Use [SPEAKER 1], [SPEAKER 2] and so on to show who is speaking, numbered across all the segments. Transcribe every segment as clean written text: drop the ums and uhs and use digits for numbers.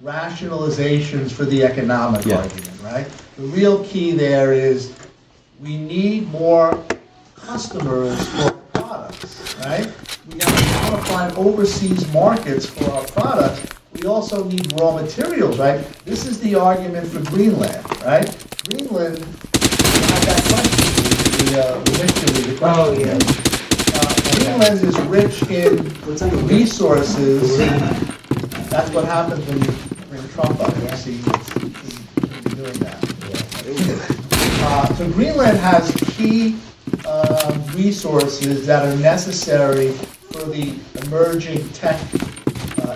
[SPEAKER 1] rationalizations for the economic argument, right? The real key there is we need more customers for products, right? We want to find overseas markets for our products. We also need raw materials, right? This is the argument for Greenland, right? Greenland, you had that question, initially, the question.
[SPEAKER 2] Oh, yeah.
[SPEAKER 1] Greenland is rich in resources. That's what happens when you bring Trump up. You see, he's doing that. So Greenland has key resources that are necessary for the emerging tech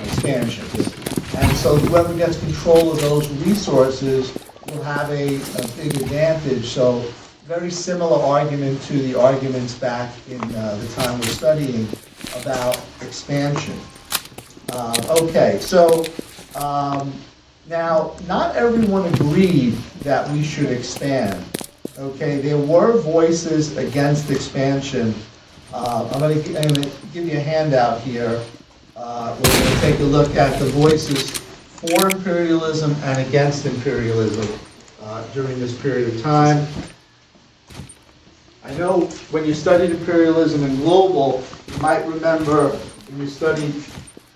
[SPEAKER 1] expansions. And so whoever gets control of those resources will have a big advantage. So very similar argument to the arguments back in the time we're studying about expansion. Okay, so now not everyone agreed that we should expand. Okay, there were voices against expansion. I'm going to give you a handout here. We're going to take a look at the voices for imperialism and against imperialism during this period of time. I know when you studied imperialism and global, you might remember when you studied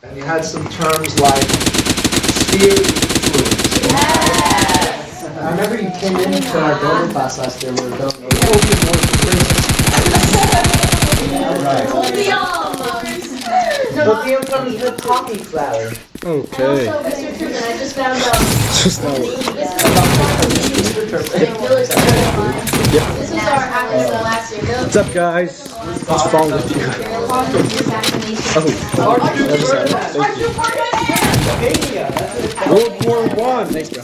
[SPEAKER 1] and you had some terms like spheres of influence.
[SPEAKER 2] Yes! I remember you came into our global class last year. We were going
[SPEAKER 1] Right.
[SPEAKER 2] Opium from the coffee flower.
[SPEAKER 3] Okay.
[SPEAKER 4] Also, Mr. Truman, I just found out.
[SPEAKER 3] Just now.
[SPEAKER 4] This was our after last year.
[SPEAKER 3] What's up, guys? What's wrong with you? World War I. Thanks, bro.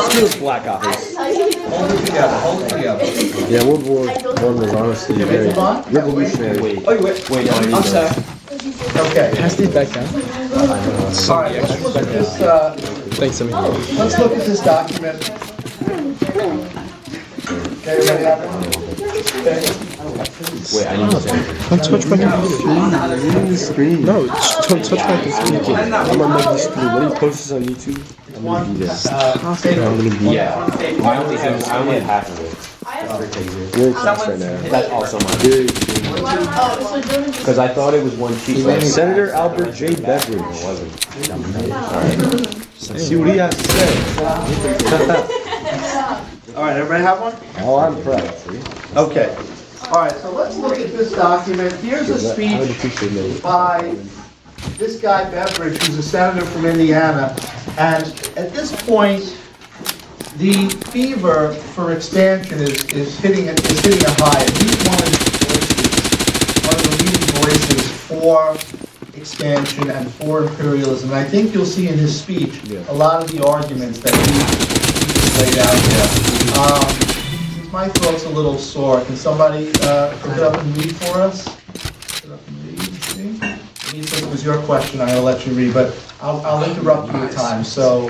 [SPEAKER 3] Feels Black Ops.
[SPEAKER 1] Hold it together, hold it together.
[SPEAKER 3] Yeah, World War I was honestly very revolutionary.
[SPEAKER 1] Wait,
[SPEAKER 2] I'm sorry.
[SPEAKER 1] okay.
[SPEAKER 3] Pass these back down.
[SPEAKER 1] All right, let's look at this,
[SPEAKER 3] Thanks, Sammy.
[SPEAKER 1] let's look at this document. Okay, ready, everyone? Okay.
[SPEAKER 3] Don't touch my computer. No, don't touch my computer. I'm gonna make this screen. When he posts this on YouTube, I'm gonna be there. I'm gonna be there.
[SPEAKER 5] I only have half of it.
[SPEAKER 3] You're in class right now.
[SPEAKER 5] That's also mine.
[SPEAKER 3] Dude.
[SPEAKER 5] Because I thought it was one sheet.
[SPEAKER 3] Senator Albert J. Beveridge.
[SPEAKER 5] It wasn't.
[SPEAKER 3] See what he has to say.
[SPEAKER 1] All right, everybody have one?
[SPEAKER 3] Oh, I'm proud.
[SPEAKER 1] Okay. All right, so let's look at this document. Here's a
[SPEAKER 3] I would
[SPEAKER 1] speech
[SPEAKER 3] appreciate it.
[SPEAKER 1] by this guy Beveridge, who's a senator from Indiana. And at this point, the fever for expansion is hitting a high. And he's one of the leading voices for expansion and for imperialism. And I think you'll see in his speech a lot of the arguments that he laid out there. Since my throat's a little sore, can somebody pick it up and read for us? Pick it up and read, see? He said it was your question, I'm going to let you read, but I'll interrupt you at times, so.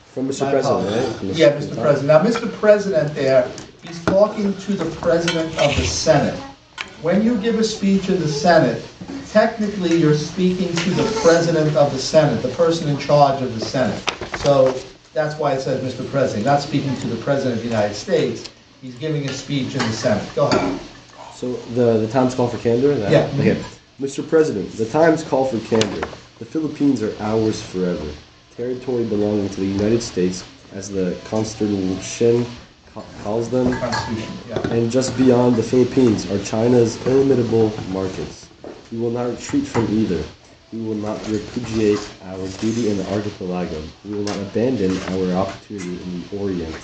[SPEAKER 3] From Mr. President, right?
[SPEAKER 1] Yeah, Mr. President. Now, Mr. President there, he's talking to the President of the Senate. When you give a speech in the Senate, technically you're speaking to the President of the Senate, the person in charge of the Senate. So that's why it says Mr. President. Not speaking to the President of the United States, he's giving a speech in the Senate. Go ahead.
[SPEAKER 3] So the Times call for candor?
[SPEAKER 1] Yeah.
[SPEAKER 3] Okay. Mr. President, the Times call for candor. The Philippines are ours forever. Territory belonging to the United States, as the Constitution calls them,
[SPEAKER 1] Constitution, yeah.
[SPEAKER 3] and just beyond the Philippines are China's illimitable markets. We will not retreat from either. We will not repudiate our duty in the archipelago. We will not abandon our opportunity in the Orient.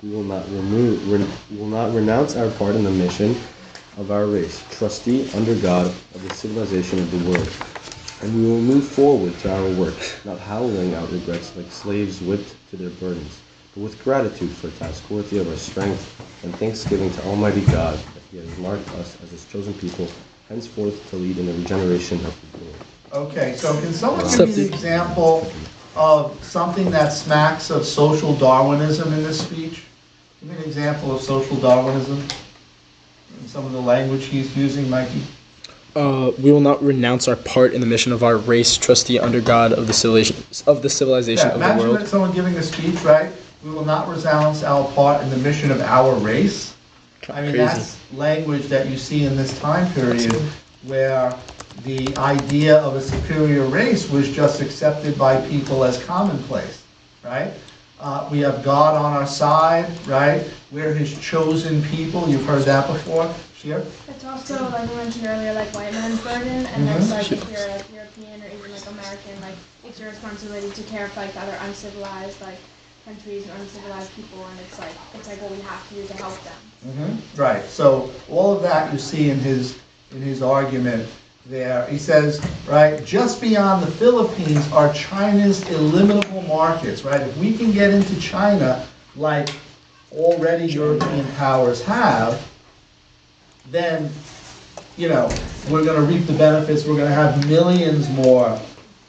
[SPEAKER 3] We will not renounce our part in the mission of our race, trustee under God of the civilization of the world. And we will move forward to our work, not howling out regrets like slaves whipped to their burdens, but with gratitude for the task worthy of our strength and thanksgiving to Almighty God that He has marked us as His chosen people, henceforth to lead in the regeneration of the world.
[SPEAKER 1] Okay, so can someone give me an example of something that smacks of social Darwinism in this speech? Give me an example of social Darwinism and some of the language he's using, Mikey.
[SPEAKER 6] We will not renounce our part in the mission of our race, trustee under God of the civilization
[SPEAKER 1] Yeah,
[SPEAKER 6] of the
[SPEAKER 1] imagine
[SPEAKER 6] world.
[SPEAKER 1] someone giving a speech, right? We will not renounce our part in the mission of our race. I mean,
[SPEAKER 6] Crazy.
[SPEAKER 1] that's language that you see in this time period where the idea of a superior race was just accepted by people as commonplace, right? We have God on our side, right? We're his chosen people. You've heard that before. Shir?
[SPEAKER 7] It's also, like we mentioned earlier, like white man's burden, and that's like if you're a European or even like American, like it's your responsibility to care for like the other uncivilized like countries and uncivilized people, and it's like what we have to do to help them.
[SPEAKER 1] Right. So all of that you see in his argument there. He says, right, just beyond the Philippines are China's illimitable markets, right? If we can get into China like already European powers have, then, you know, we're going to reap the benefits. We're going to have millions more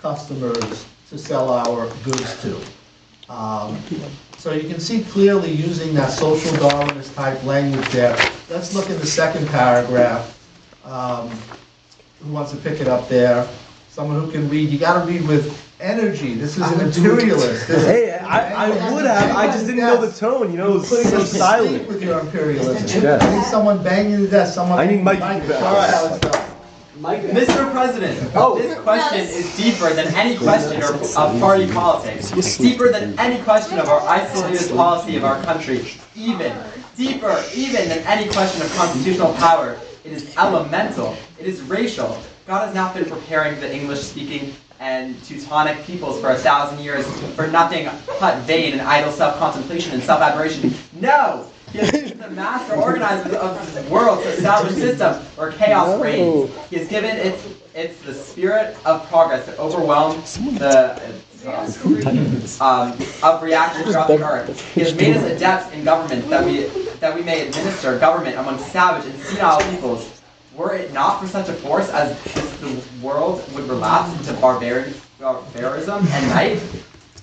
[SPEAKER 1] customers to sell our goods to. So you can see clearly using that social Darwinist type language there. Let's look in the second paragraph. Who wants to pick it up there? Someone who can read. You got to read with energy. This is an imperialist.
[SPEAKER 3] Hey, I would have. I just didn't know the tone. You know, it was so silent.
[SPEAKER 1] With your imperialism.
[SPEAKER 3] Yeah.
[SPEAKER 1] I need someone banging the desk. Someone.
[SPEAKER 3] I need Mike.
[SPEAKER 1] All right, Alex. Go.
[SPEAKER 8] Mr. President, this question is deeper than any question of party politics. It's deeper than any question of our isolated policy of our country. Deeper even than any question of constitutional power. It is elemental. It is racial. God has not been preparing the English-speaking and Teutonic peoples for 1,000 years for nothing but vain and idle self-contemplation and self-admiration. No! He has given the master organizer of this world to establish a system where chaos reigns. He has given it's the spirit of progress that overwhelms the of reaction throughout the earth. He has made us adepts in government that we may administer government among savage and senile peoples. Were it not for such a force as the world would relapse into barbarism and night,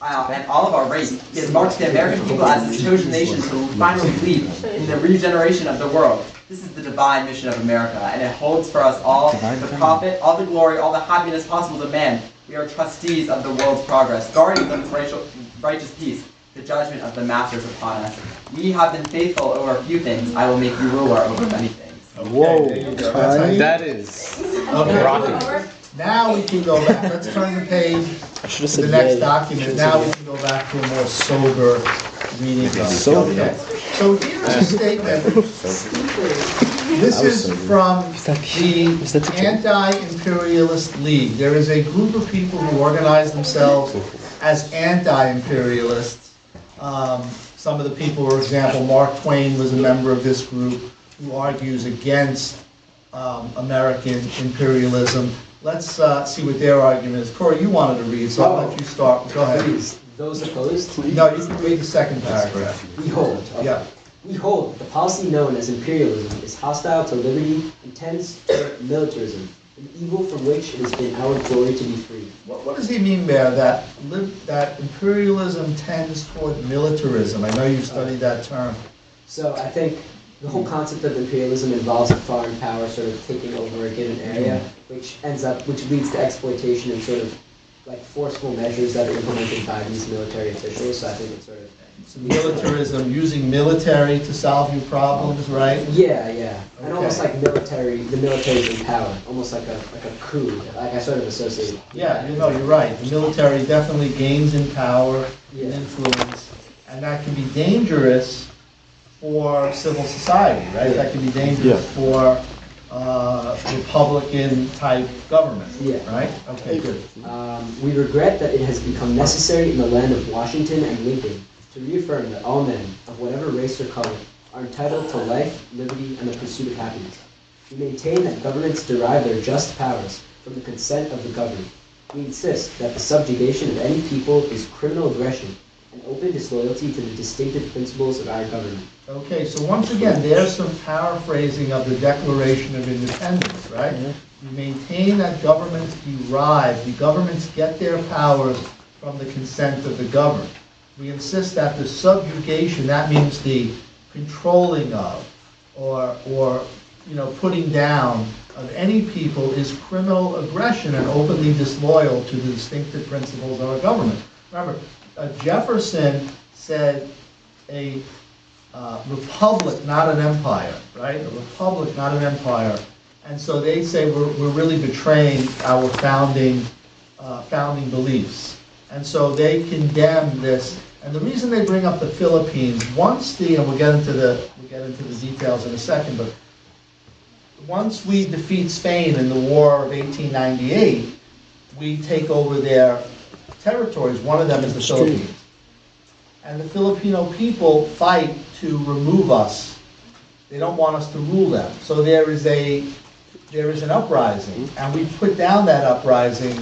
[SPEAKER 8] and all of our race. He has marked the American people as his chosen nation to finally lead in the regeneration of the world. This is the divine mission of America, and it holds for us all the profit, all the glory, all the happiness possible to man. We are trustees of the world's progress, guardians of its righteous peace, the judgment of the masters upon us. We have been faithful over a few things. I will make you ruler over many things.
[SPEAKER 3] Whoa,
[SPEAKER 1] there you go. That's how you-
[SPEAKER 3] that is
[SPEAKER 1] Okay.
[SPEAKER 3] rocking.
[SPEAKER 1] Now we can go back. Let's turn the page
[SPEAKER 6] I should have
[SPEAKER 1] to the
[SPEAKER 6] said
[SPEAKER 1] next
[SPEAKER 6] yay.
[SPEAKER 1] document. Now we can go back to a more sober reading of it.
[SPEAKER 3] Sober.
[SPEAKER 1] Okay. So here's a statement. This is from the Anti-Imperialist League. There is a group of people who organize themselves as anti-imperialists. Some of the people, for example, Mark Twain was a member of this group who argues against American imperialism. Let's see what their argument is. Corey, you wanted to read, so I'll let you start. Go ahead.
[SPEAKER 2] Please, those opposed?
[SPEAKER 1] No, you can read the second paragraph.
[SPEAKER 2] We hold.
[SPEAKER 1] Yeah.
[SPEAKER 2] We hold that the policy known as imperialism is hostile to liberty and tends to militarism, an evil from which it has been our glory to be free.
[SPEAKER 1] What does he mean there, that imperialism tends toward militarism? I know you've studied that term.
[SPEAKER 2] So I think the whole concept of imperialism involves a foreign power sort of taking over a given area, which leads to exploitation and sort of like forceful measures that are implemented by these military officials. So I think it's sort of
[SPEAKER 1] Militarism, using military to solve your problems, right?
[SPEAKER 2] yeah, and
[SPEAKER 1] Okay.
[SPEAKER 2] almost like the military's in power, almost like a coup. Like I sort of associate it.
[SPEAKER 1] Yeah, you know, you're right. The military definitely gains in power and
[SPEAKER 2] Yeah.
[SPEAKER 1] influence, and that can be dangerous for civil society, right? That can be dangerous for Republican-type government,
[SPEAKER 2] Yeah.
[SPEAKER 1] right? Okay, good.
[SPEAKER 2] We regret that it has become necessary in the land of Washington and Lincoln to reaffirm that all men, of whatever race or color, are entitled to life, liberty, and the pursuit of happiness. We maintain that governments derive their just powers from the consent of the governed. We insist that the subjugation of any people is criminal aggression and open disloyalty to the distinctive principles of our government.
[SPEAKER 1] Okay, so once again, there's some paraphrasing of the Declaration of Independence, right? We maintain that governments get their powers from the consent of the governed. We insist that the subjugation, that means the controlling of, or putting down of any people is criminal aggression and openly disloyal to the distinctive principles of our government. Remember, Jefferson said a republic, not an empire, right? A republic, not an empire. And so they say we're really betraying our founding beliefs. And so they condemn this. And the reason they bring up the Philippines, and we'll get into the details in a second, but once we defeat Spain in the War of 1898, we take over their territories. One of them is the Philippines. And the Filipino people fight to remove us. They don't want us to rule them. So there is an uprising, and we put down that uprising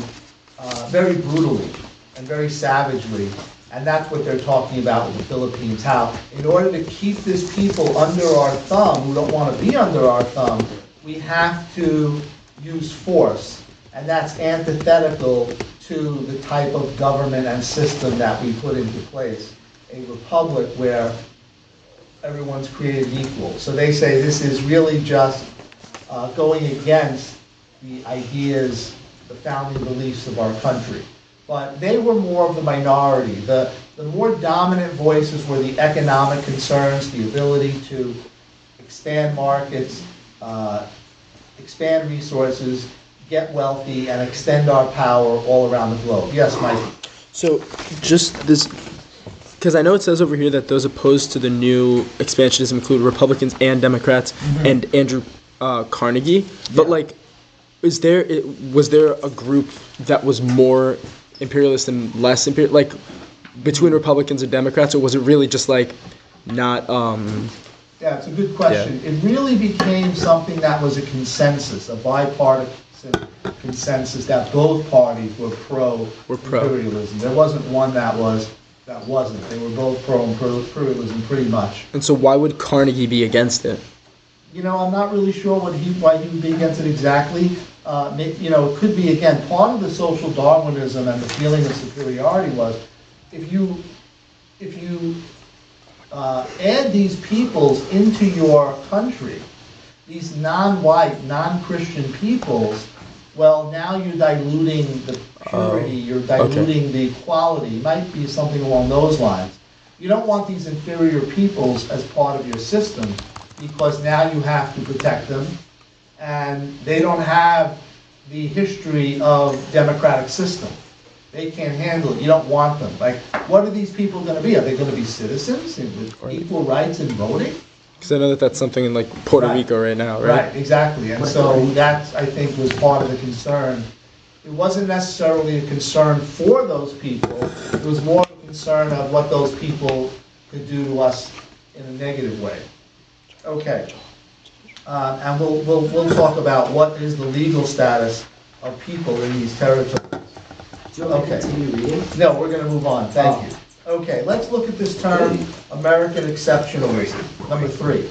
[SPEAKER 1] very brutally and very savagely. And that's what they're talking about with the Philippines, how in order to keep this people under our thumb, who don't want to be under our thumb, we have to use force. And that's antithetical to the type of government and system that we put into place. A republic where everyone's created equal. So they say this is really just going against the ideas, the founding beliefs of our country. But they were more of the minority. The more dominant voices were the economic concerns, the ability to expand markets, expand resources, get wealthy, and extend our power all around the globe. Yes, Mike?
[SPEAKER 6] So just this, because I know it says over here that those opposed to the new expansionism include Republicans and Democrats and Andrew Carnegie. But like, was there a group that was more imperialist and less imperial, like between Republicans and Democrats, or was it really just like not?
[SPEAKER 1] Yeah, it's a good question. Yeah. It really became something that was a consensus, a bipartisan consensus that both parties were pro-imperialism. There wasn't one that wasn't. They were both pro-imperialism pretty much.
[SPEAKER 6] And so why would Carnegie be against it?
[SPEAKER 1] You know, I'm not really sure why he would be against it exactly. It could be, again, part of the social Darwinism and the feeling of superiority was if you add these peoples into your country, these non-white, non-Christian peoples, well, now you're diluting the purity, you're diluting the equality. It might be something along those lines. You don't want these inferior peoples as part of your system because now you have to protect them, and they don't have the history of democratic system. They can't handle it. You don't want them. Like, what are these people going to be? Are they going to be citizens with equal rights in voting?
[SPEAKER 6] Because I know that's something in like Puerto Rico right now, right?
[SPEAKER 1] Right, exactly. And so that, I think, was part of the concern. It wasn't necessarily a concern for those people. It was more a concern of what those people could do to us in a negative way. Okay. And we'll talk about what is the legal status of people in these territories.
[SPEAKER 2] Do you want me to continue reading?
[SPEAKER 1] No, we're going to move on. Thank you. Okay, let's look at this term, American exceptionalism, number 3.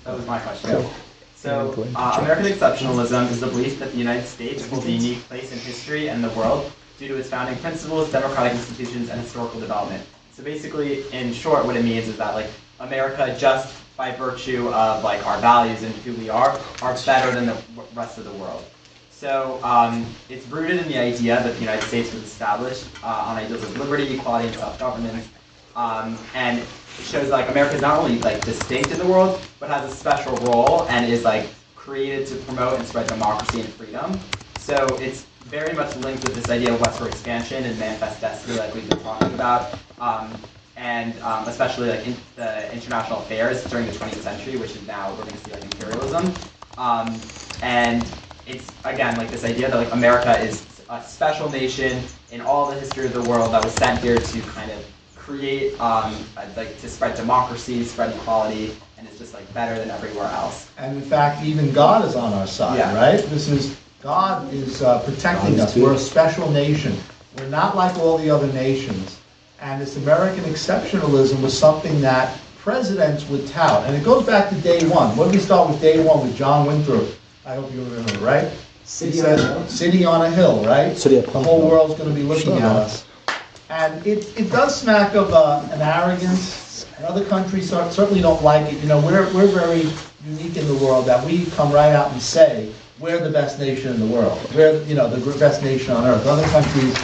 [SPEAKER 8] That was my question. Yeah. So, American exceptionalism is the belief that the United States holds a unique place in history and the world due to its founding principles, democratic institutions, and historical development. So basically, in short, what it means is that, like, America, just by virtue of, like, our values and who we are better than the rest of the world. So it's rooted in the idea that the United States was established on ideals of liberty, equality, and self-governance. And it shows like America is not only like distinct in the world, but has a special role and is like created to promote and spread democracy and freedom. So it's very much linked with this idea of westward expansion and manifest destiny, like we've been talking about, and especially like in the international affairs during the 20th century, which is now we're going to see like imperialism, and it's, again, like this idea that like America is a special nation in all the history of the world that was sent here to kind of create, like to spread democracy, spread equality, and it's just like better than everywhere else.
[SPEAKER 1] And in fact, even God is on our side, right? God is protecting us. We're a special nation. We're not like all the other nations. And this American exceptionalism was something that presidents would tout. And it goes back to day one. What did we start with day one with John Winthrop? I hope you remember, right? City on a hill, right? The whole world's going to be looking at us. And it does smack of an arrogance, and other countries certainly don't like it. You know, we're very unique in the world that we come right out and say, we're the best nation in the world. We're, the best nation on earth. Other countries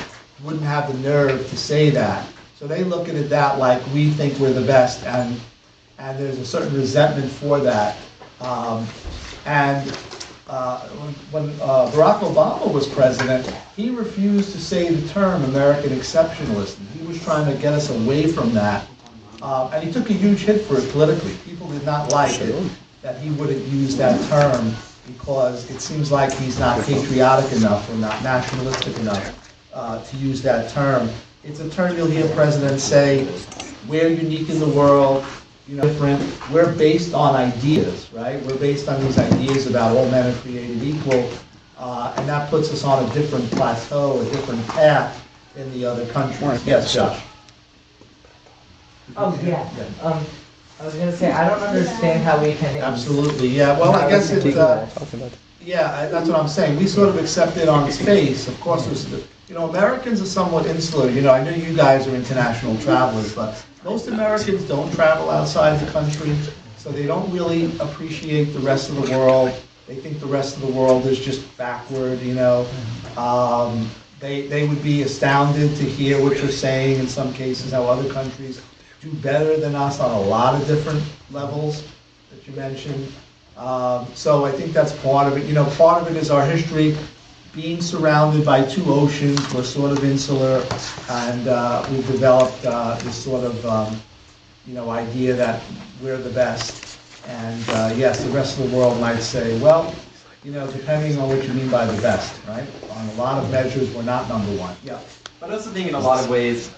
[SPEAKER 1] wouldn't have the nerve to say that. So they look at it that like we think we're the best, and there's a certain resentment for that. When Barack Obama was president, he refused to say the term American exceptionalist. He was trying to get us away from that. And he took a huge hit for it politically. People did not like it, that he wouldn't use that term, because it seems like he's not patriotic enough or not nationalistic enough to use that term. It's a term you'll hear presidents say, we're unique in the world, different. We're based on ideas, right? We're based on these ideas about all men are created equal, and that puts us on a different plateau, a different path than the other countries. Yes, Josh?
[SPEAKER 9] Oh, yeah. I was going to say, I don't understand how we can...
[SPEAKER 1] Absolutely, yeah. Well, I guess it's... yeah, that's what I'm saying. We sort of accept it on its face. Of course, Americans are somewhat insular. I know you guys are international travelers, but most Americans don't travel outside the country, so they don't really appreciate the rest of the world. They think the rest of the world is just backward, They would be astounded to hear what you're saying in some cases, how other countries do better than us on a lot of different levels that you mentioned. So I think that's part of it. Part of it is our history being surrounded by two oceans. We're sort of insular, and we've developed this sort of, idea that we're the best. And yes, the rest of the world might say, well, depending on what you mean by the best, right? On a lot of measures, we're not number one. Yeah.
[SPEAKER 8] But I also think in a lot of ways,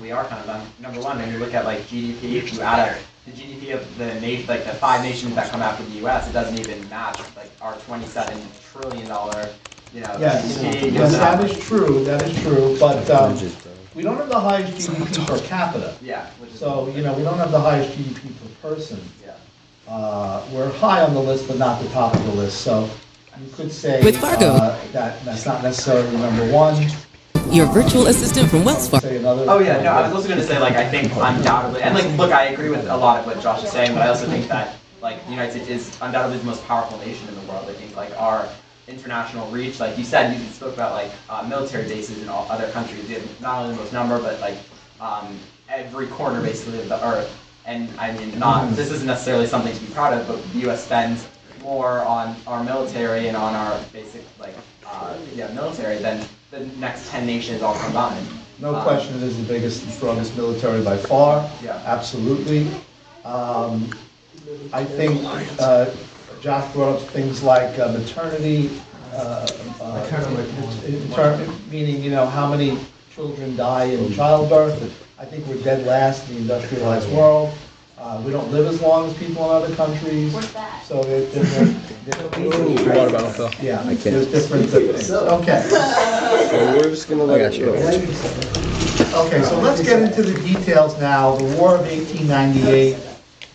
[SPEAKER 8] we are kind of number one. When you look at GDP, if you add up the GDP of the nation, the 5 nations that come after the U.S., it doesn't even match our $27 trillion,
[SPEAKER 1] Yes,
[SPEAKER 8] GDP.
[SPEAKER 1] yes, that is true. That is true. But we don't have the highest GDP per capita.
[SPEAKER 8] Yeah.
[SPEAKER 1] So we don't have the highest GDP per person.
[SPEAKER 8] Yeah.
[SPEAKER 1] We're high on the list, but not the top of the list. So you could say
[SPEAKER 10] With Fargo.
[SPEAKER 1] That's not necessarily number one.
[SPEAKER 10] Your virtual assistant from Wells Fargo.
[SPEAKER 8] Oh yeah, no, I was also going to say, I think undoubtedly, and look, I agree with a lot of what Josh is saying, but I also think that, the United States is undoubtedly the most powerful nation in the world. I think, our international reach, like you said, you spoke about, military bases in all other countries. We have not only the most number, but, every corner, basically, of the earth. And, I mean, this isn't necessarily something to be proud of, but the U.S. spends more on our military and on our basic, military than the next 10 nations all combined.
[SPEAKER 1] No question, it is the biggest and strongest military by far.
[SPEAKER 8] Yeah.
[SPEAKER 1] Absolutely. I think Josh brought up things like maternity, meaning how many children die in childbirth. I think we're dead last in the industrialized world. We don't live as long as people in other countries.
[SPEAKER 4] What's that?
[SPEAKER 1] So there's different.
[SPEAKER 6] Water bottle fill.
[SPEAKER 1] Yeah, there's different things. Okay.
[SPEAKER 3] So we're just gonna let it go.
[SPEAKER 1] Okay, so let's get into the details now. The War of 1898,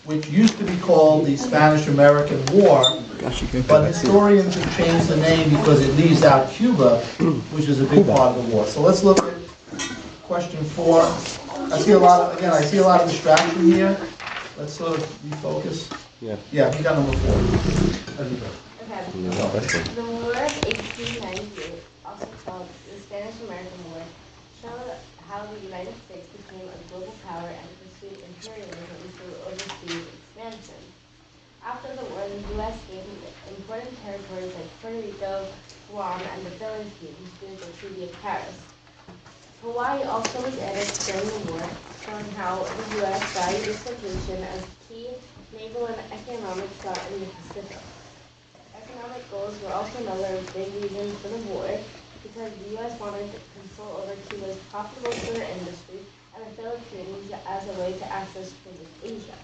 [SPEAKER 1] which used to be called the Spanish-American War, but historians have changed the name because it leaves out Cuba, which is a big part of the war. So let's look at question 4. I see a lot of distraction here. Let's sort of refocus.
[SPEAKER 3] Yeah.
[SPEAKER 1] Yeah, we got number 4.
[SPEAKER 4] Okay. The War of 1898, also called the Spanish-American War, showed how the United States became a global power and pursued imperialism through overseas expansion. After the war, the U.S. gained important territories like Puerto Rico, Guam, and the Philippines through the Treaty of Paris. Hawaii also was added during the war, showing how the U.S. valued its location as key naval and economic spot in the Pacific. Economic goals were also another big reason for the war, because the U.S. wanted control over Cuba's profitable sugar industry and the Philippines as a way to access trade with Asia.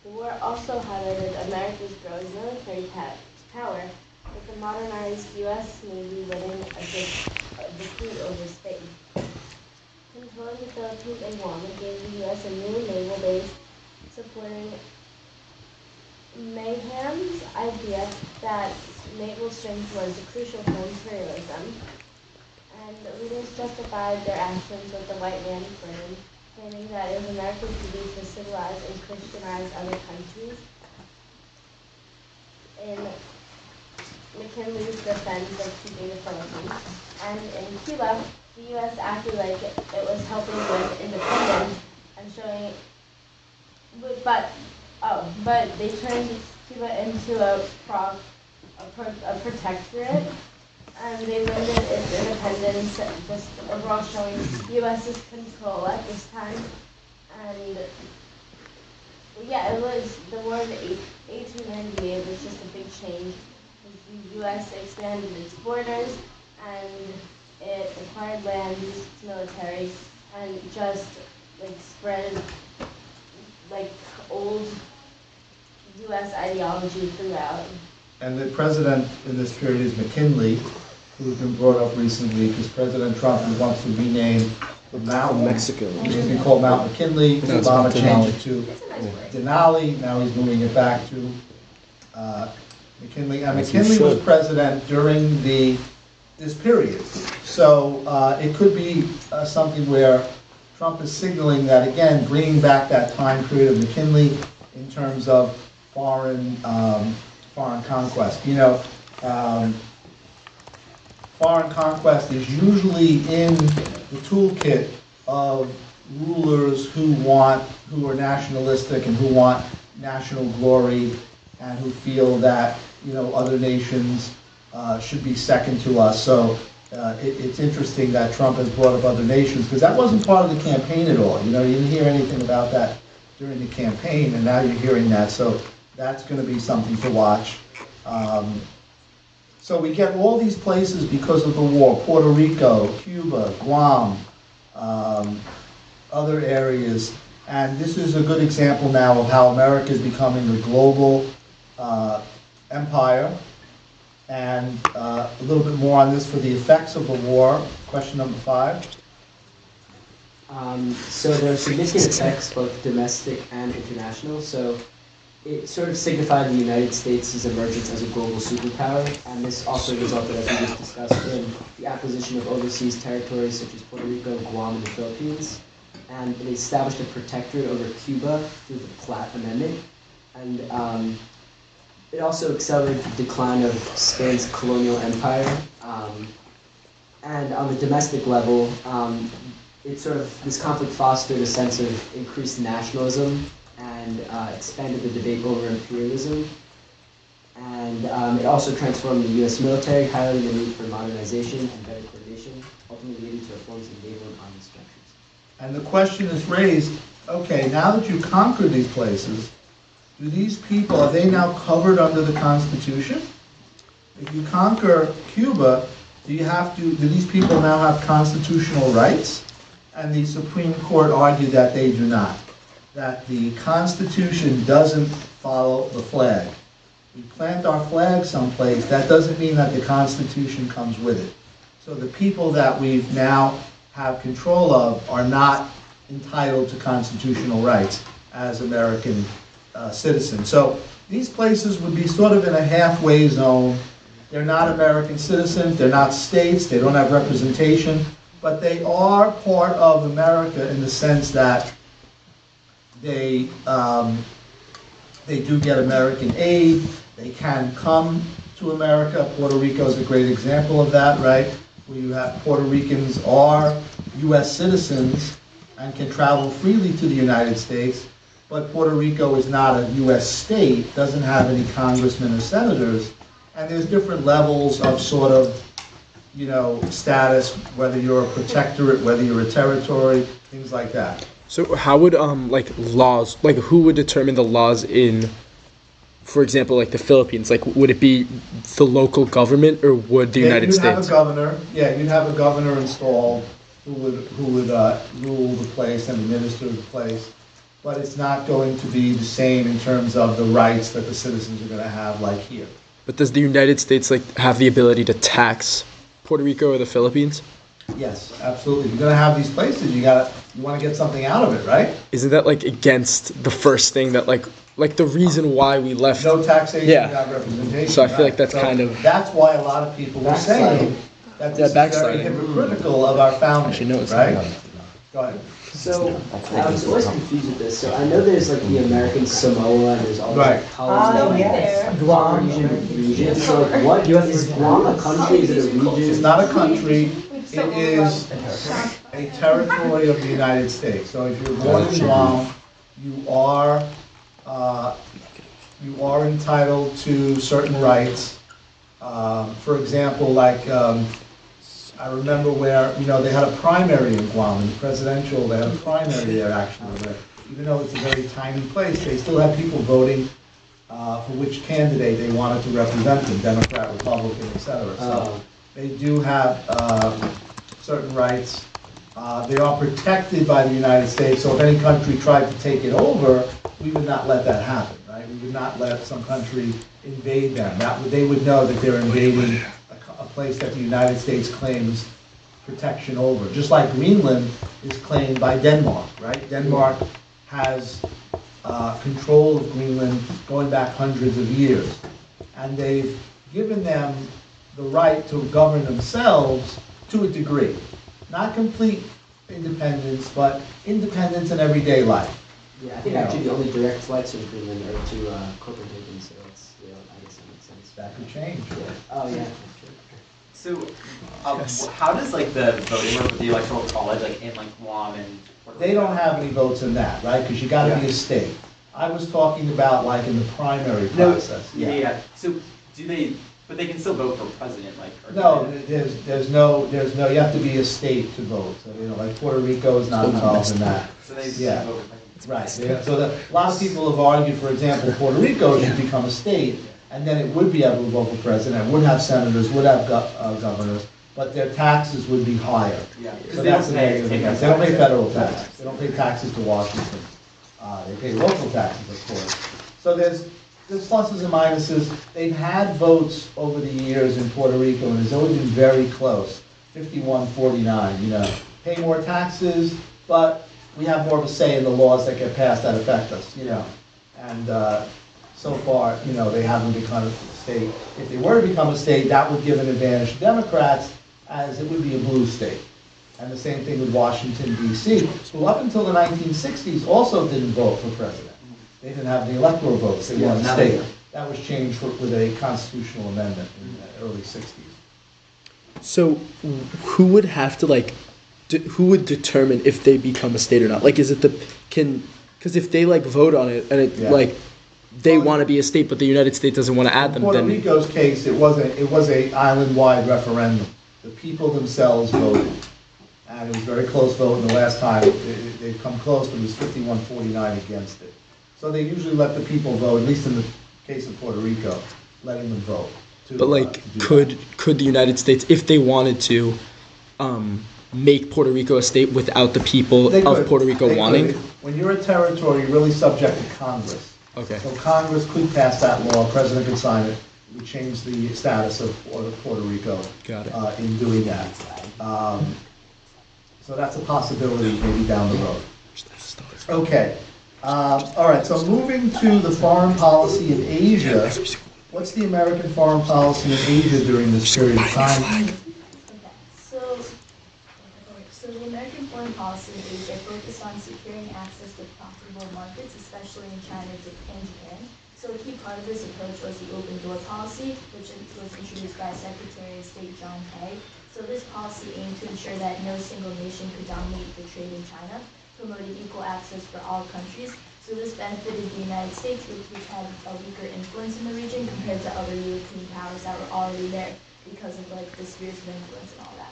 [SPEAKER 4] The war also highlighted America's growing military power, with the modernized U.S. Navy winning a defeat over Spain. Controlling the Philippines and Guam gave the U.S. a new naval base, supporting Mayhem's idea that naval strength was crucial for imperialism, and leaders justified their actions with the white man's burden, claiming that it was America's duty to civilize and Christianize other countries. Controlling the Philippines and Guam gave the U.S. a new naval base, supporting Mayhem's idea that naval strength was crucial for imperialism, and leaders justified their actions with the white man's burden, claiming that it was America's duty to civilize and Christianize other countries. in McKinley's defense of keeping the Philippines. And in Cuba, the U.S. acted like it was helping with independence and showing, but they turned Cuba into a protectorate, and they limited its independence, just overall showing U.S.'s control at this time. And yeah, it was the War of 1898 was just a big change. The U.S. expanded its borders, and it acquired land, used its military, and just like spread like old U.S. ideology throughout.
[SPEAKER 1] And the president in this period is McKinley, who's been brought up recently because President Trump wants to rename the mountain.
[SPEAKER 3] Mexico.
[SPEAKER 1] It used to be called Mount McKinley.
[SPEAKER 6] No, it's
[SPEAKER 1] Obama
[SPEAKER 6] Mount
[SPEAKER 1] changed it to
[SPEAKER 4] It's a nice word.
[SPEAKER 1] Denali. Now he's moving it back to McKinley. And
[SPEAKER 3] As he
[SPEAKER 1] McKinley was
[SPEAKER 3] should.
[SPEAKER 1] president during this period. So it could be something where Trump is signaling that, again, bringing back that time period of McKinley in terms of foreign conquest. You know, foreign conquest is usually in the toolkit of rulers who are nationalistic and who want national glory and who feel that, you know, other nations should be second to us. So it's interesting that Trump has brought up other nations, because that wasn't part of the campaign at all. You know, you didn't hear anything about that during the campaign, and now you're hearing that. So that's going to be something to watch. So we get all these places because of the war: Puerto Rico, Cuba, Guam, other areas. And this is a good example now of how America is becoming a global empire. And a little bit more on this for the effects of the war. Question number 5.
[SPEAKER 2] So there are significant effects, both domestic and international. So it sort of signified the United States' emergence as a global superpower, and this also resulted, as we just discussed, in the acquisition of overseas territories such as Puerto Rico, Guam, and the Philippines. And it established a protectorate over Cuba through the Platt Amendment. And it also accelerated the decline of Spain's colonial empire. And on the domestic level, this conflict fostered a sense of increased nationalism and expanded the debate over imperialism. And it also transformed the U.S. military, highlighting the need for modernization and better coordination, ultimately leading to reforms in naval and army structures.
[SPEAKER 1] And the question is raised, okay, now that you conquered these places, do these people, are they now covered under the Constitution? If you conquer Cuba, do these people now have constitutional rights? And the Supreme Court argued that they do not. That the Constitution doesn't follow the flag. We plant our flag someplace, that doesn't mean that the Constitution comes with it. So the people that we now have control of are not entitled to constitutional rights as American citizens. So these places would be sort of in a halfway zone. They're not American citizens, they're not states, they don't have representation, but they are part of America in the sense that they do get American aid, they can come to America. Puerto Rico is a great example of that, right? Where you have Puerto Ricans are U.S. citizens and can travel freely to the United States, but Puerto Rico is not a U.S. state, doesn't have any congressmen or senators, and there's different levels of sort of, you know, status, whether you're a protectorate, whether you're a territory, things like that.
[SPEAKER 6] So how would laws, who would determine the laws in, for example, like the Philippines? Like, would it be the local government, or would the United States?
[SPEAKER 1] You'd have a governor. Yeah, you'd have a governor installed who would rule the place and administer the place. But it's not going to be the same in terms of the rights that the citizens are going to have, like here.
[SPEAKER 6] But does the United States have the ability to tax Puerto Rico or the Philippines?
[SPEAKER 1] Yes, absolutely. If you're going to have these places, you want to get something out of it, right?
[SPEAKER 6] Isn't that against the first thing that like the reason why we left?
[SPEAKER 1] No taxation,
[SPEAKER 6] Yeah.
[SPEAKER 1] without representation.
[SPEAKER 6] So I feel like that's
[SPEAKER 1] So
[SPEAKER 6] kind of
[SPEAKER 1] that's why a lot of people were saying that this is very
[SPEAKER 6] backsliding.
[SPEAKER 1] hypocritical of our founding,
[SPEAKER 6] Actually, no, it's
[SPEAKER 1] right?
[SPEAKER 6] not.
[SPEAKER 1] Go ahead.
[SPEAKER 2] So I was always confused with this. So I know there's like the American Samoa and there's all
[SPEAKER 1] Right.
[SPEAKER 2] the colonies
[SPEAKER 9] yes.
[SPEAKER 2] and
[SPEAKER 9] Guam.
[SPEAKER 2] region. So like, what is Guam a country? Is it a region?
[SPEAKER 1] It's not a country, it is a territory of the United States. So if you're born in Guam, you are entitled to certain rights. For example, like, I remember where, they had a primary in Guam, in the presidential, they had a primary there actually, where even though it's a very tiny place, they still had people voting for which candidate they wanted to represent them, Democrat, Republican, etc. So they do have certain rights. They are protected by the United States, so if any country tried to take it over, we would not let that happen, right? We would not let some country invade them. They would know that they're invading a place that the United States claims protection over. Just like Greenland is claimed by Denmark, right? Denmark has control of Greenland going back hundreds of years. And they've given them the right to govern themselves to a degree. Not complete independence, but independence in everyday life.
[SPEAKER 2] Yeah, I think actually the only direct flights from Greenland are to Copenhagen, so it's, I guess that makes sense.
[SPEAKER 1] That could change.
[SPEAKER 2] Yeah. Oh yeah.
[SPEAKER 8] So, how does like the voting work with the electoral college, like in like Guam and Puerto
[SPEAKER 1] They
[SPEAKER 8] Rico?
[SPEAKER 1] don't have any votes in that, right? Because you gotta be a state. I was talking about like in the primary process.
[SPEAKER 8] Yeah. So do they? But they can still vote for president, like. Or
[SPEAKER 1] No, there's no, you have to be a state to vote. So, like Puerto Rico is not involved in that.
[SPEAKER 8] So they
[SPEAKER 1] Yeah.
[SPEAKER 8] vote for president.
[SPEAKER 1] Right. So a lot of people have argued, for example, Puerto Rico should become a state, and then it would be able to vote for president, would have senators, would have governors, but their taxes would be higher.
[SPEAKER 8] Yeah.
[SPEAKER 1] So that's the negative against. They don't pay federal taxes. They don't pay taxes to Washington. They pay local taxes, of course. So there's pluses and minuses. They've had votes over the years in Puerto Rico, and it's always been very close, 51-49, Pay more taxes, but we have more of a say in the laws that get passed that affect us, And so far, they haven't become a state. If they were to become a state, that would give an advantage to Democrats, as it would be a blue state. And the same thing with Washington, D.C., who up until the 1960s also didn't vote for president. They didn't have the electoral votes, they won the state. That was changed with a constitutional amendment in the early 60s.
[SPEAKER 6] So, who would have to who would determine if they become a state or not? Like, is it because if they vote on it and it they want to be a state, but the United States doesn't want to add them,
[SPEAKER 1] In Puerto
[SPEAKER 6] then
[SPEAKER 1] Rico's case, it was a island-wide referendum. The people themselves voted, and it was a very close vote. And the last time they've come close, but it was 51-49 against it. So they usually let the people vote, at least in the case of Puerto Rico, letting them vote.
[SPEAKER 6] but could the United States, if they wanted to, make Puerto Rico a state without the people of Puerto Rico wanting?
[SPEAKER 1] When you're a territory, you're really subject to Congress.
[SPEAKER 6] Okay.
[SPEAKER 1] So Congress could pass that law, President could sign it, it would change the status of Puerto Rico.
[SPEAKER 6] Got it.
[SPEAKER 1] In doing that. So that's a possibility maybe down the road. Okay. All right, so moving to the foreign policy in Asia, what's the American foreign policy in Asia during this period of time?
[SPEAKER 4] Okay, so the American foreign policy in Asia focused on securing access to profitable markets, especially in China and Japan. So a key part of this approach was the open door policy, which was introduced by Secretary of State John Kay. So this policy aimed to ensure that no single nation could dominate the trade in China, promoted equal access for all countries. So this benefited the United States, which had a weaker influence in the region compared to other European powers that were already there because of the spheres of influence and all that.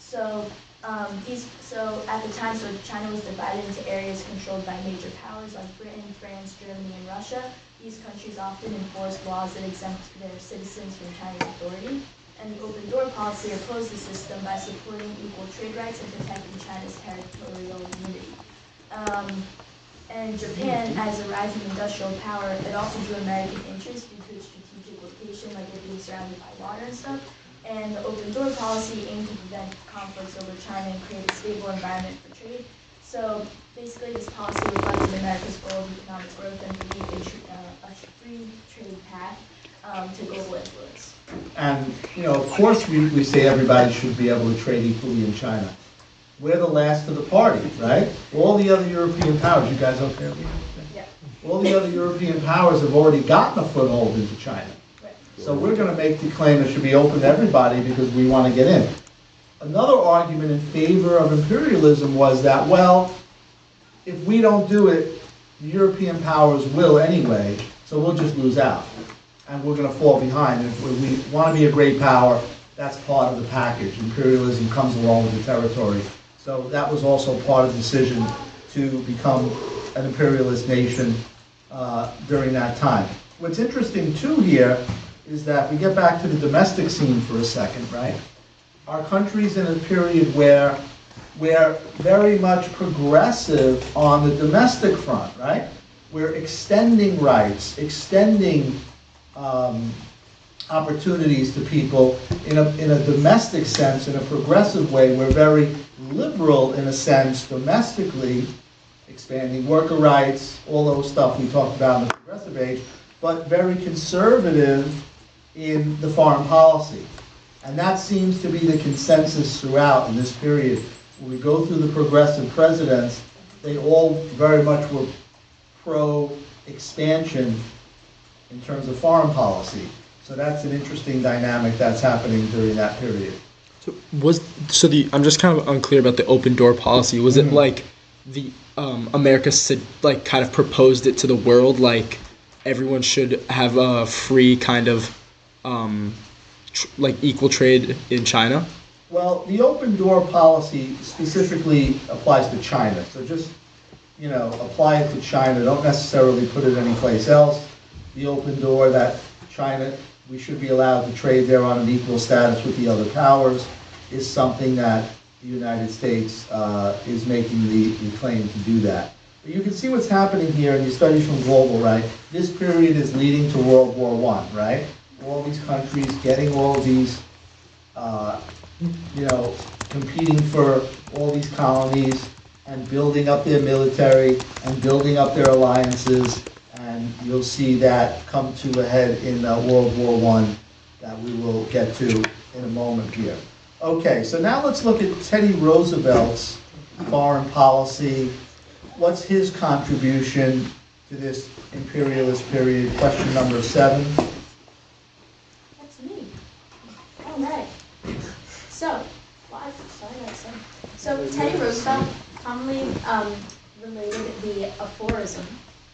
[SPEAKER 4] So at the time, China was divided into areas controlled by major powers like Britain, France, Germany, and Russia. These countries often enforced laws that exempt their citizens from Chinese authority. And the open door policy opposed the system by supporting equal trade rights and protecting China's territorial unity. And Japan, as a rising industrial power, it also drew American interest due to its strategic location, like it being surrounded by water and stuff. And the open door policy aimed to prevent conflicts over China and create a stable environment for trade. So basically, this policy reflected America's goal of economic growth and belief in a free trade path to global influence.
[SPEAKER 1] And, of course we say everybody should be able to trade equally in China. we're the last of the party, right? All the other European powers, you guys okay with me?
[SPEAKER 7] Yeah.
[SPEAKER 1] All the other European powers have already gotten a foothold into China. So we're going to make the claim it should be open to everybody because we want to get in. Another argument in favor of imperialism was that, well, if we don't do it, the European powers will anyway, so we'll just lose out. And we're going to fall behind. If we want to be a great power, that's part of the package. Imperialism comes along with the territory. So that was also part of the decision to become an imperialist nation during that time. What's interesting too here is that we get back to the domestic scene for a second, right? Our country's in a period where we're very much progressive on the domestic front, right? We're extending rights, extending opportunities to people in a domestic sense, in a progressive way. We're very liberal in a sense domestically, expanding worker rights, all those stuff we talked about in the progressive age, but very conservative in the foreign policy. And that seems to be the consensus throughout in this period. When we go through the progressive presidents, they all very much were pro-expansion in terms of foreign policy. So that's an interesting dynamic that's happening during that period.
[SPEAKER 6] I'm just kind of unclear about the open door policy. Was it like the America like kind of proposed it to the world, like everyone should have a free kind of like equal trade in China?
[SPEAKER 1] Well, the open door policy specifically applies to China. So just, apply it to China. Don't necessarily put it anyplace else. The open door that China, we should be allowed to trade there on an equal status with the other powers, is something that the United States is making the claim to do that. But you can see what's happening here in your studies from Global, right? This period is leading to World War I, right? All these countries getting all these, competing for all these colonies and building up their military and building up their alliances. And you'll see that come to a head in World War I that we will get to in a moment here. Okay, so now let's look at Teddy Roosevelt's foreign policy. What's his contribution to this imperialist period? Question number 7.
[SPEAKER 4] That's me. All right. So Teddy Roosevelt commonly related the aphorism,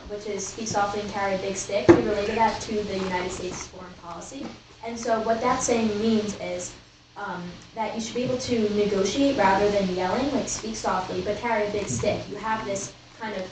[SPEAKER 4] which is speak softly and carry a big stick. He related that to the United States foreign policy. And so what that saying means is that you should be able to negotiate rather than yelling, like speak softly, but carry a big stick. You have this kind of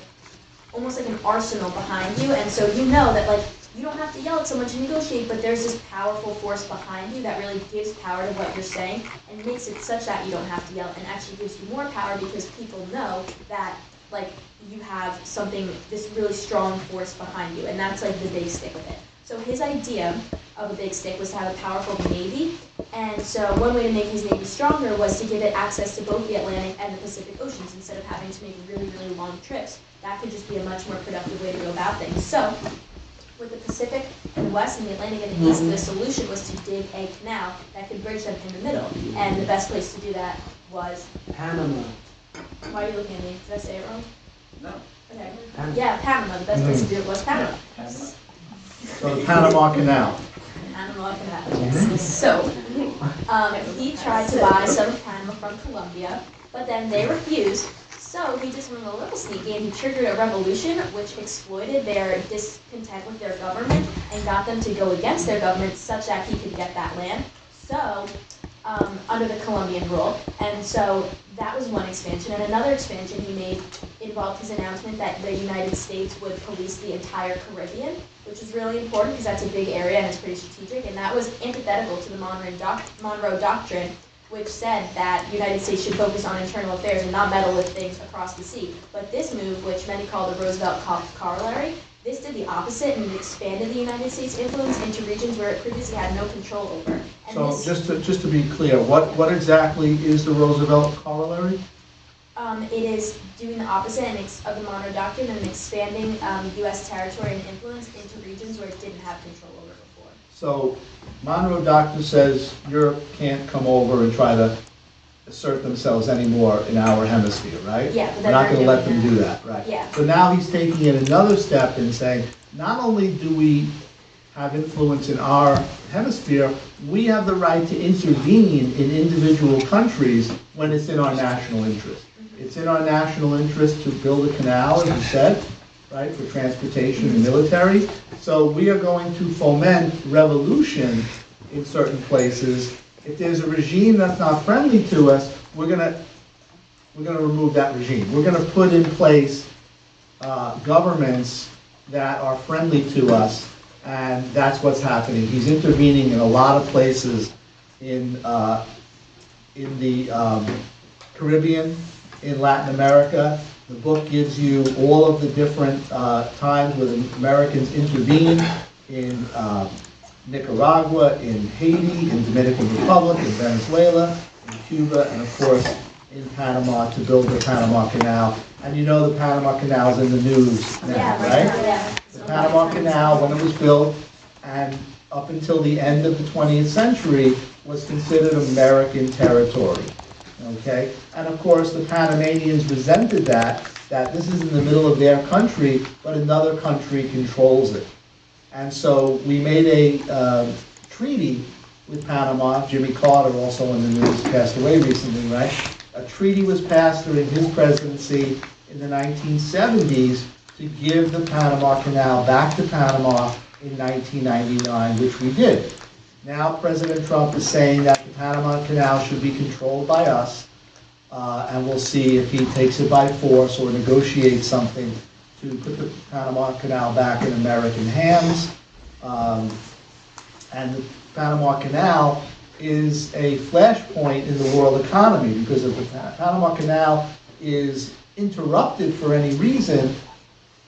[SPEAKER 4] almost like an arsenal behind you, and so you know that like you don't have to yell it so much and negotiate, but there's this powerful force behind you that really gives power to what you're saying and makes it such that you don't have to yell, and actually gives you more power because people know that like you have something, this really strong force behind you, and that's like the big stick of it. So his idea of a big stick was to have a powerful navy, and so one way to make his navy stronger was to give it access to both the Atlantic and the Pacific Oceans instead of having to make really, really long trips. That could just be a much more productive way to go about things. So with the Pacific and the West and the Atlantic and the East, the solution was to dig a canal that could bridge them in the middle. And the best place to do that was
[SPEAKER 2] Panama.
[SPEAKER 4] Why are you looking at me? Did I say it wrong?
[SPEAKER 8] No.
[SPEAKER 4] Okay.
[SPEAKER 2] Panama.
[SPEAKER 4] Yeah, Panama. The best place to do it was Panama.
[SPEAKER 1] So the Panama Canal.
[SPEAKER 4] Panama Canal, yes. So he tried to buy some of Panama from Colombia, but then they refused. So he just went a little sneaky and he triggered a revolution which exploited their discontent with their government and got them to go against their government such that he could get that land. So, under the Colombian rule. And so that was one expansion. And another expansion he made involved his announcement that the United States would police the entire Caribbean, which is really important because that's a big area and it's pretty strategic. And that was antithetical to the Monroe Doctrine, which said that the United States should focus on internal affairs and not meddle with things across the sea. But this move, which many call the Roosevelt Corollary, this did the opposite and it expanded the United States' influence into regions where it previously had no control over. And
[SPEAKER 1] So just to be clear, what exactly is the Roosevelt Corollary?
[SPEAKER 4] It is doing the opposite of the Monroe Doctrine and expanding U.S. territory and influence into regions where it didn't have control over before.
[SPEAKER 1] So Monroe Doctrine says Europe can't come over and try to assert themselves anymore in our hemisphere, right?
[SPEAKER 4] Yeah, but
[SPEAKER 1] We're not
[SPEAKER 4] they're
[SPEAKER 1] gonna let
[SPEAKER 4] doing
[SPEAKER 1] them
[SPEAKER 4] that.
[SPEAKER 1] do that, right?
[SPEAKER 4] Yeah.
[SPEAKER 1] So now he's taking it another step and saying, not only do we have influence in our hemisphere, we have the right to intervene in individual countries when it's in our national interest. It's in our national interest to build a canal, as you said, right, for transportation and military. So we are going to foment revolution in certain places. If there's a regime that's not friendly to us, we're gonna remove that regime. We're gonna put in place governments that are friendly to us, and that's what's happening. He's intervening in a lot of places in the Caribbean, in Latin America. The book gives you all of the different times where the Americans intervened in Nicaragua, in Haiti, in Dominican Republic, in Venezuela, in Cuba, and of course in Panama to build the Panama Canal. And you know the Panama Canal's in the news now, right?
[SPEAKER 4] Yeah.
[SPEAKER 1] The Panama Canal, when it was built, and up until the end of the 20th century, was considered American territory. Okay? And of course, the Panamanians resented that this is in the middle of their country, but another country controls it. And so we made a treaty with Panama. Jimmy Carter, also in the news, passed away recently, right? A treaty was passed during his presidency in the 1970s to give the Panama Canal back to Panama in 1999, which we did. Now President Trump is saying that the Panama Canal should be controlled by us, and we'll see if he takes it by force or negotiates something to put the Panama Canal back in American hands. And the Panama Canal is a flashpoint in the world economy, because if the Panama Canal is interrupted for any reason,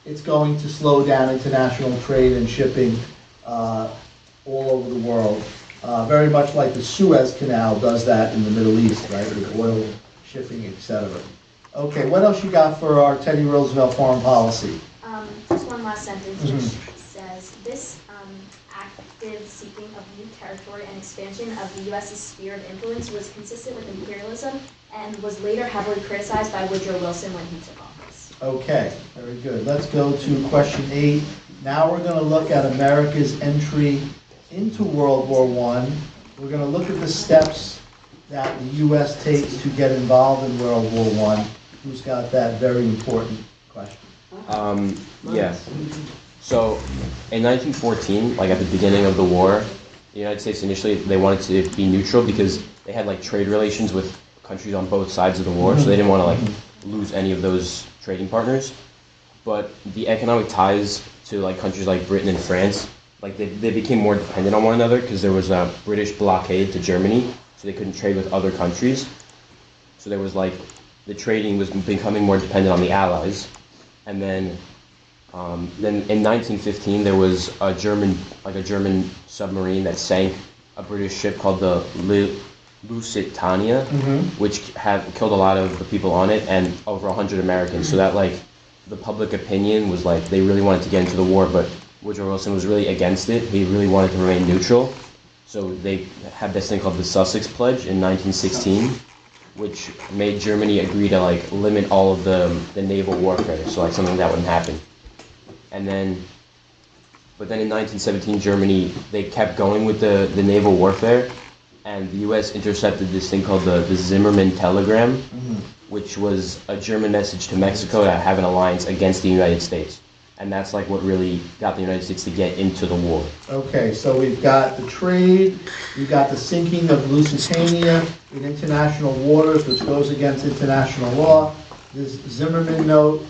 [SPEAKER 1] it's going to slow down international trade and shipping all over the world. Very much like the Suez Canal does that in the Middle East, right, with oil shipping, etc. Okay, what else you got for our Teddy Roosevelt foreign policy?
[SPEAKER 11] Just one last sentence,
[SPEAKER 1] Mhm.
[SPEAKER 11] which says, this active seeking of new territory and expansion of the U.S.'s sphere of influence was consistent with imperialism and was later heavily criticized by Woodrow Wilson when he took office.
[SPEAKER 1] Okay, very good. Let's go to question 8. Now we're going to look at America's entry into World War I. We're going to look at the steps that the U.S. takes to get involved in World War I. Who's got that very important question?
[SPEAKER 5] Yeah. So, in 1914, like at the beginning of the war, the United States initially, they wanted to be neutral because they had like trade relations with countries on both sides of the war, so they didn't want to like lose any of those trading partners. But the economic ties to like countries like Britain and France, like they became more dependent on one another because there was a British blockade to Germany, so they couldn't trade with other countries. So there was like, the trading was becoming more dependent on the Allies. And then in 1915, there was a German submarine that sank a British ship called the Lusitania, which had killed a lot of the people on it and over 100 Americans. So that like, the public opinion was like, they really wanted to get into the war, but Woodrow Wilson was really against it. He really wanted to remain neutral. So they had this thing called the Sussex Pledge in 1916, which made Germany agree to like limit all of the naval warfare, so like something that wouldn't happen. But then in 1917, Germany, they kept going with the naval warfare, and the U.S. intercepted this thing called the Zimmermann Telegram, which was a German message to Mexico to have an alliance against the United States. And that's like what really got the United States to get into the war.
[SPEAKER 1] Okay, so we've got the trade, we've got the sinking of Lusitania in international waters, which goes against international law. This Zimmermann note,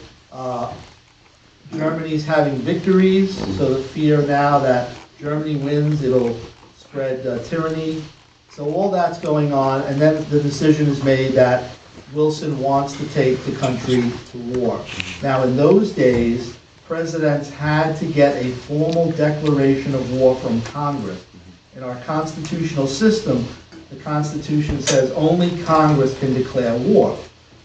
[SPEAKER 1] Germany's having victories, so the fear now that Germany wins, it'll spread tyranny. So all that's going on, and then the decision is made that Wilson wants to take the country to war. Now, in those days, presidents had to get a formal declaration of war from Congress. In our constitutional system, the Constitution says only Congress can declare war.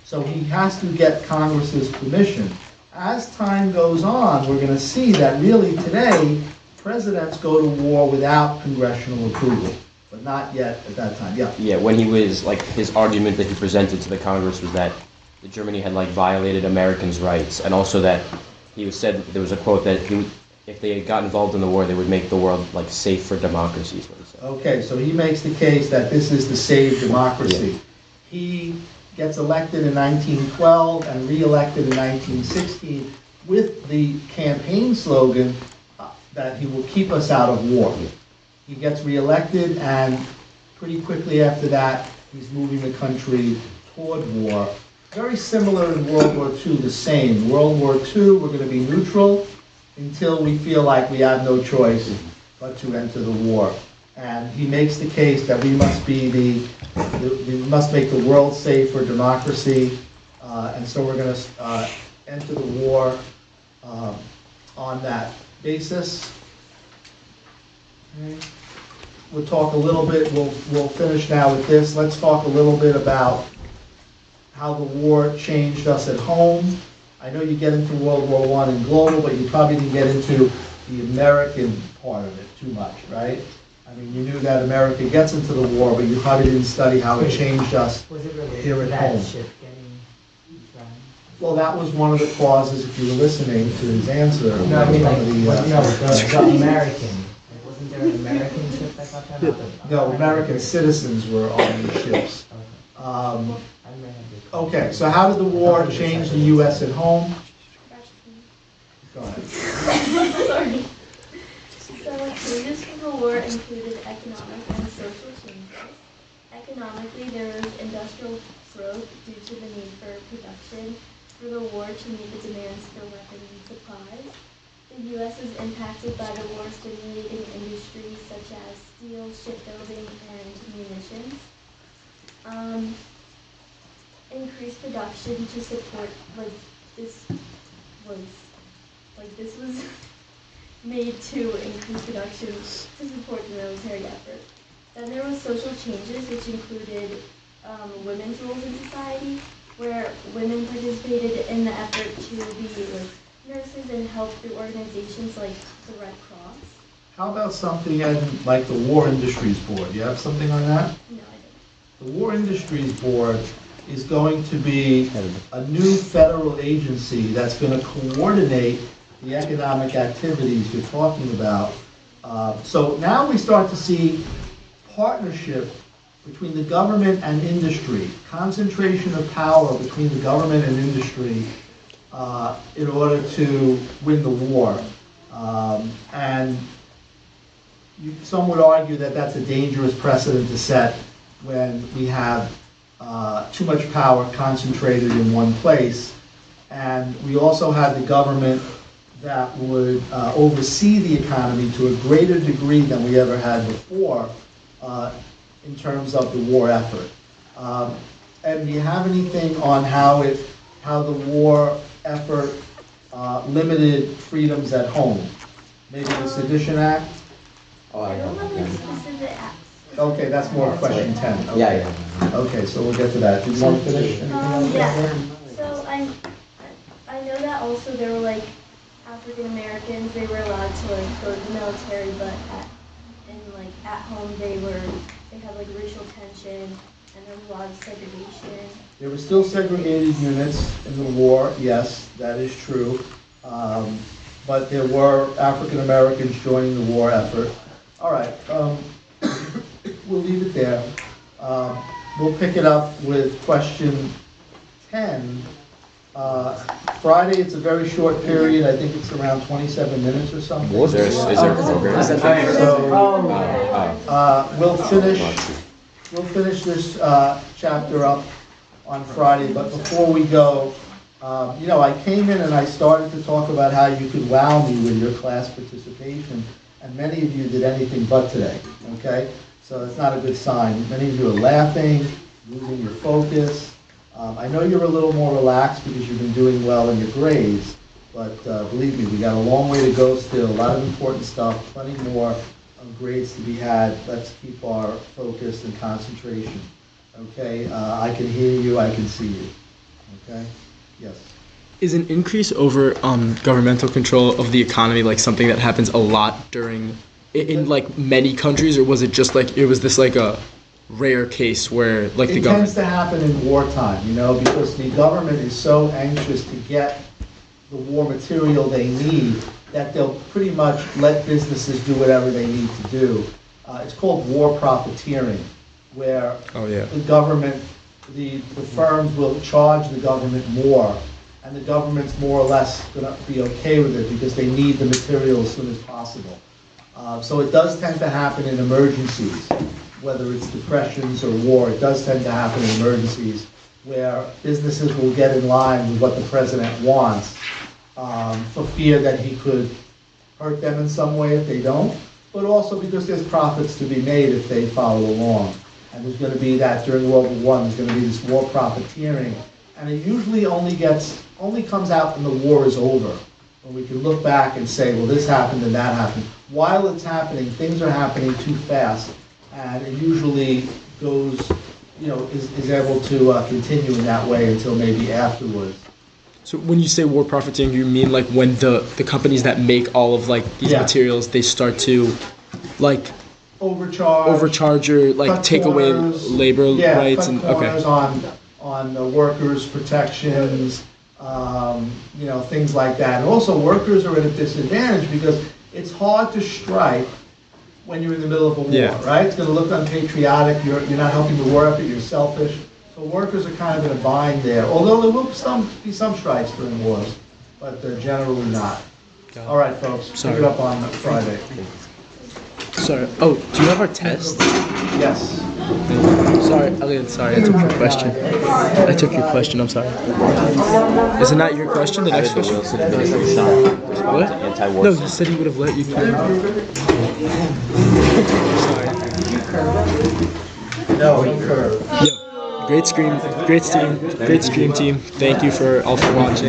[SPEAKER 1] So he has to get Congress's permission. As time goes on, we're going to see that really today, presidents go to war without congressional approval. but not yet at that time, yeah.
[SPEAKER 5] Yeah, when he was, like, his argument that he presented to the Congress was that Germany had, like, violated Americans' rights, and also that he said, there was a quote that if they had got involved in the war, they would make the world, like, safe for democracy, is what he said.
[SPEAKER 1] Okay, so he makes the case that this is the saved democracy.
[SPEAKER 5] Yeah.
[SPEAKER 1] He gets elected in 1912 and re-elected in 1916 with the campaign slogan that he will keep us out of war. He gets re-elected, and pretty quickly after that, he's moving the country toward war. Very similar in World War II, the same. World War II, we're going to be neutral until we feel like we have no choice but to enter the war. And he makes the case that we must be we must make the world safe for democracy, and so we're going to enter the war on that basis. Okay. We'll talk a little bit, we'll finish now with this. Let's talk a little bit about how the war changed us at home. I know you get into World War I and global, but you probably didn't get into the American part of it too much, right? I mean, you knew that America gets into the war, but you probably didn't study how it changed us
[SPEAKER 9] Was it related
[SPEAKER 1] here
[SPEAKER 9] to
[SPEAKER 1] at
[SPEAKER 9] that
[SPEAKER 1] home.
[SPEAKER 9] ship getting drowned?
[SPEAKER 1] Well, that was one of the causes, if you were listening to his answer.
[SPEAKER 9] No, I mean, like,
[SPEAKER 1] one of
[SPEAKER 9] the American. Like, wasn't there an American ship that got that?
[SPEAKER 1] No, American citizens were on these ships.
[SPEAKER 9] I may have to-
[SPEAKER 1] Okay, so how did the war change the U.S. at home? Go ahead.
[SPEAKER 11] Sorry. So changes from the war included economic and social changes. Economically, there was industrial growth due to the need for production for the war to meet the demands for weapons and supplies. The U.S. was impacted by the war, stimulating industries such as steel, shipbuilding, and munitions. Increased production to support, this was made to increase production to support the military effort. Then there was social changes, which included women's roles in society, where women participated in the effort to be nurses and help through organizations like the Red Cross.
[SPEAKER 1] How about something like the War Industries Board? You have something on that?
[SPEAKER 11] No, I
[SPEAKER 1] The War Industries Board is going to be a new federal agency that's going to coordinate the economic activities you're talking about. So now we start to see partnership between the government and industry, concentration of power between the government and industry in order to win the war. And some would argue that that's a dangerous precedent to set when we have too much power concentrated in one place. And we also had the government that would oversee the economy to a greater degree than we ever had before in terms of the war effort. And do you have anything on how the war effort limited freedoms at home? Maybe the Sedition Act?
[SPEAKER 11] I don't have like specific acts.
[SPEAKER 1] Okay, that's more question 10. Okay.
[SPEAKER 2] Yeah.
[SPEAKER 1] Okay, so we'll get to that. Do you want to finish?
[SPEAKER 11] Yeah. So I know that also there were like African Americans. They were allowed to like go to the military, but at home they had like racial tension and there was a lot of segregation.
[SPEAKER 1] There were still segregated units in the war. Yes, that is true. But there were African Americans joining the war effort. All right. We'll leave it there. We'll pick it up with question 10. Friday, it's a very short period. I think it's around 27 minutes or something.
[SPEAKER 5] Is there a program?
[SPEAKER 1] So we'll finish this chapter up on Friday. But before we go, I came in and I started to talk about how you could wow me with your class participation, and many of you did anything but today. Okay. So it's not a good sign. Many of you are laughing, losing your focus. I know you're a little more relaxed because you've been doing well in your grades, but believe me, we got a long way to go still, a lot of important stuff, plenty more grades to be had. Let's keep our focus and concentration. Okay? I can hear you, I can see you. Okay? Yes.
[SPEAKER 6] Is an increase over governmental control of the economy like something that happens a lot during in like many countries, or was it just like it was this like a rare case where like the
[SPEAKER 1] It
[SPEAKER 6] government?
[SPEAKER 1] tends to happen in wartime, because the government is so anxious to get the war material they need that they'll pretty much let businesses do whatever they need to do. It's called war profiteering, where
[SPEAKER 6] Oh yeah.
[SPEAKER 1] the government, the firms will charge the government more, and the government's more or less going to be okay with it because they need the material as soon as possible. So it does tend to happen in emergencies, whether it's depressions or war. It does tend to happen in emergencies where businesses will get in line with what the president wants for fear that he could hurt them in some way if they don't, but also because there's profits to be made if they follow along. And there's going to be that during World War I, there's going to be this war profiteering, and it usually only comes out when the war is over, when we can look back and say, well, this happened and that happened. While it's happening, things are happening too fast, and it usually goes, is able to continue in that way until maybe afterwards.
[SPEAKER 6] So when you say war profiteering, you mean like when the companies that make all of like these
[SPEAKER 1] Yeah.
[SPEAKER 6] materials, they start to like
[SPEAKER 1] Overcharge
[SPEAKER 6] or like
[SPEAKER 1] cut
[SPEAKER 6] take away
[SPEAKER 1] corners.
[SPEAKER 6] labor rights
[SPEAKER 1] cut
[SPEAKER 6] and
[SPEAKER 1] corners on the workers' protections, things like that. And also, workers are at a disadvantage because it's hard to strike when you're in the middle of a war,
[SPEAKER 6] Yeah.
[SPEAKER 1] right? It's going to look unpatriotic. You're not helping the war effort. You're selfish. So workers are kind of in a bind there. Although there will be some strikes during wars, but they're generally not. All right, folks, pick it up on Friday.
[SPEAKER 6] Sorry. Oh, do you have our test?
[SPEAKER 1] Yes.
[SPEAKER 6] Sorry, Elliot. Sorry, I took your question. I took your question. I'm sorry. Is it not your question? The next question. What?
[SPEAKER 5] Anti-war.
[SPEAKER 6] No, he said he would have let you through. Sorry.
[SPEAKER 1] No, curve.
[SPEAKER 6] Yo, great stream team. Thank you for all for watching.